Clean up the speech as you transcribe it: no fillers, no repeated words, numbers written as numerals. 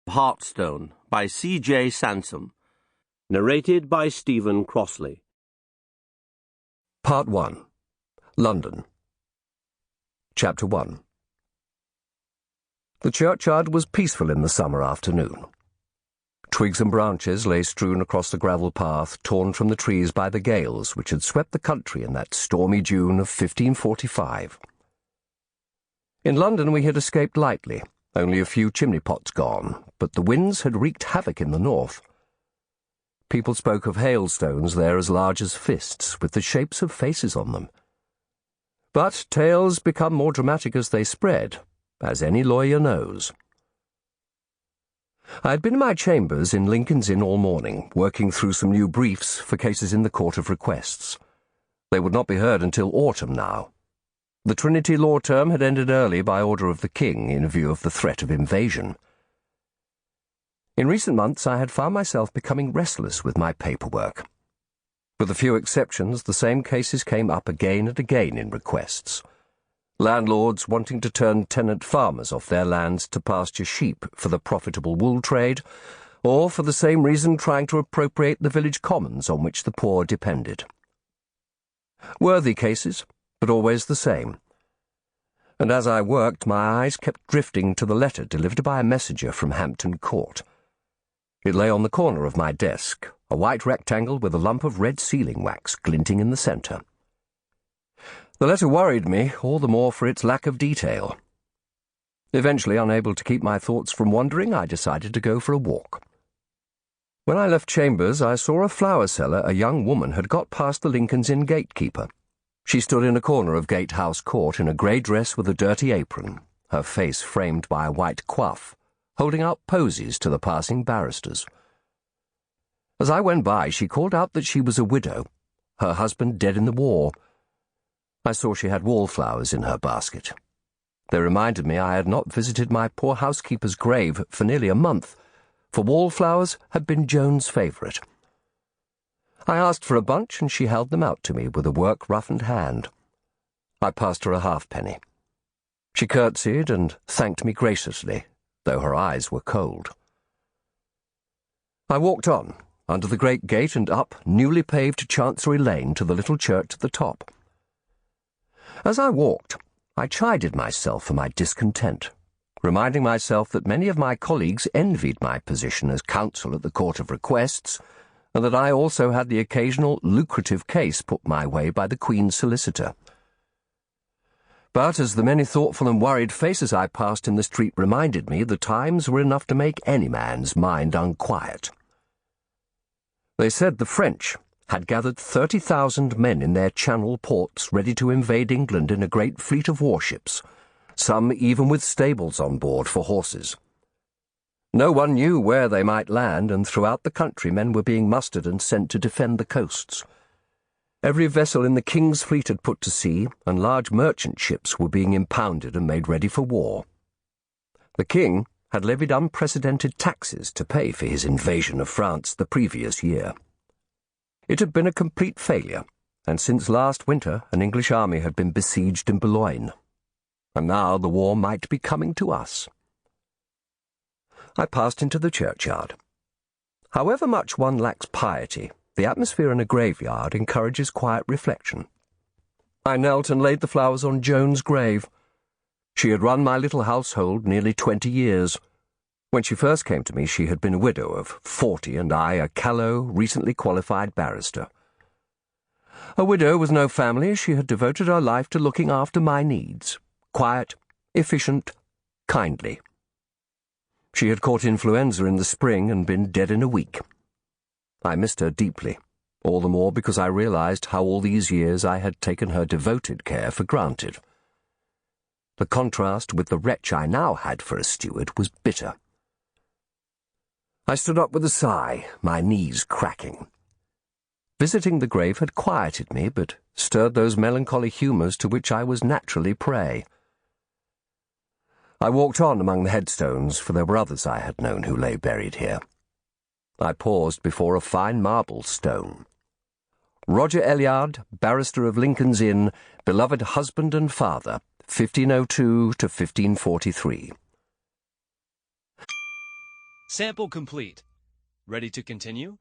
Heartstone by C.J. Sansom. Narrated by Stephen Crossley. Part 1. London. Chapter 1. The churchyard was peaceful in the summer afternoon. Twigs and branches lay strewn across the gravel path torn from the trees by the gales which had swept the country in that stormy June of 1545. In London we had escaped lightly, only a few chimney-pots gone, but the winds had wreaked havoc in the north. People spoke of hailstones there as large as fists, with the shapes of faces on them. But tales become more dramatic as they spread, as any lawyer knows. I had been in my chambers in Lincoln's Inn all morning, working through some new briefs for cases in the Court of Requests. They would not be heard until autumn now. The Trinity law term had ended early by order of the King in view of the threat of invasion. In recent months I had found myself becoming restless with my paperwork. With a few exceptions, the same cases came up again and again in requests. Landlords wanting to turn tenant farmers off their lands to pasture sheep for the profitable wool trade, or for the same reason trying to appropriate the village commons on which the poor depended. Worthy cases, but always the same. And as I worked, my eyes kept drifting to the letter delivered by a messenger from Hampton Court. It lay on the corner of my desk, a white rectangle with a lump of red sealing wax glinting in the centre. The letter worried me, all the more for its lack of detail. Eventually, unable to keep my thoughts from wandering, I decided to go for a walk. When I left chambers, I saw a flower seller a young woman had got past the Lincoln's Inn gatekeeper. She stood in a corner of Gatehouse Court in a grey dress with a dirty apron, her face framed by a white coif, holding out posies to the passing barristers. As I went by, she called out that she was a widow, her husband dead in the war. I saw she had wallflowers in her basket. They reminded me I had not visited my poor housekeeper's grave for nearly a month, for wallflowers had been Joan's favourite. I asked for a bunch, and she held them out to me with a work-roughened hand. I passed her a halfpenny. She curtsied and thanked me graciously, though her eyes were cold. I walked on, under the great gate and up newly paved Chancery Lane to the little church at the top. As I walked, I chided myself for my discontent, reminding myself that many of my colleagues envied my position as counsel at the Court of Requests, and that I also had the occasional lucrative case put my way by the Queen's solicitor. But as the many thoughtful and worried faces I passed in the street reminded me, the times were enough to make any man's mind unquiet. They said the French had gathered 30,000 men in their Channel ports ready to invade England in a great fleet of warships, some even with stables on board for horses. No one knew where they might land, and throughout the country men were being mustered and sent to defend the coasts. Every vessel in the King's fleet had put to sea, and large merchant ships were being impounded and made ready for war. The King had levied unprecedented taxes to pay for his invasion of France the previous year. It had been a complete failure, and since last winter an English army had been besieged in Boulogne. And now the war might be coming to us. I passed into the churchyard. However much one lacks piety, the atmosphere in a graveyard encourages quiet reflection. I knelt and laid the flowers on Joan's grave. She had run my little household nearly 20 years. When she first came to me, she had been a widow of 40, and I a callow, recently qualified barrister. A widow with no family, she had devoted her life to looking after my needs. Quiet, efficient, kindly. She had caught influenza in the spring and been dead in a week. I missed her deeply, all the more because I realized how all these years I had taken her devoted care for granted. The contrast with the wretch I now had for a steward was bitter. I stood up with a sigh, my knees cracking. Visiting the grave had quieted me, but stirred those melancholy humours to which I was naturally prey. I walked on among the headstones, for there were others I had known who lay buried here. I paused before a fine marble stone. Roger Elliard, barrister of Lincoln's Inn, beloved husband and father, 1502 to 1543. Sample complete. Ready to continue?